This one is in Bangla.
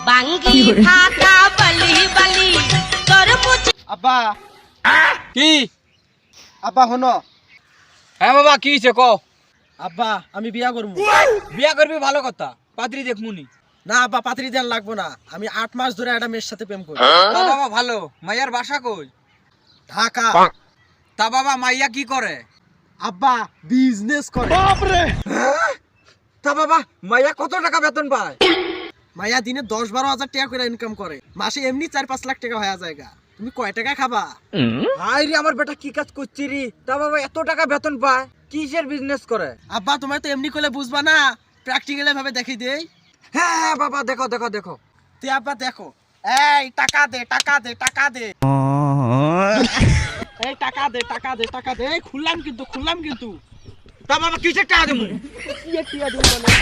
বাঙ্গি ফাটা বলি বলি তোর মুছ আব্বা কি? আব্বা হনো হ্যাঁ বাবা কি হইছে কও? আব্বা আমি বিয়া করবো। বিয়া করবি ভালো কথা, পাত্রী দেখমুনি। না আব্বা পাত্রী দেন লাগবো না, আমি 8 মাস ধরে একটা মেয়ের সাথে প্রেম করি। তা বাবা ভালো, মাইয়ার বাসা কই? ঢাকা। তা বাবা মাইয়া কি করে? আব্বা বিজনেস করে। তা বাবা মাইয়া কত টাকা বেতন পায়? মাইয়া দিনে 10-12 হাজার টাকা করে ইনকাম করে, মাসে এমনি 4-5 লাখ টাকা হয়ে যায়। তুমি কয় টাকা খাবা? হাই রে আমার বেটা কি কাজ করছি রে? তা বাবা এত টাকা বেতন পায়, কিসের বিজনেস করে? আব্বা তোমার তো এমনি করলে বুঝবা না, প্র্যাকটিক্যালি ভাবে দেখাই দেই। হ্যাঁ হ্যাঁ বাবা দেখো দেখো দেখো। তে আব্বা দেখো, এই টাকা দে টাকা দে টাকা দে, এই টাকা দে টাকা দে টাকা দে, এই খুললাম কিন্তু। তা বাবা কিসের টাকা দেবো? কি টিয়া দিন মানে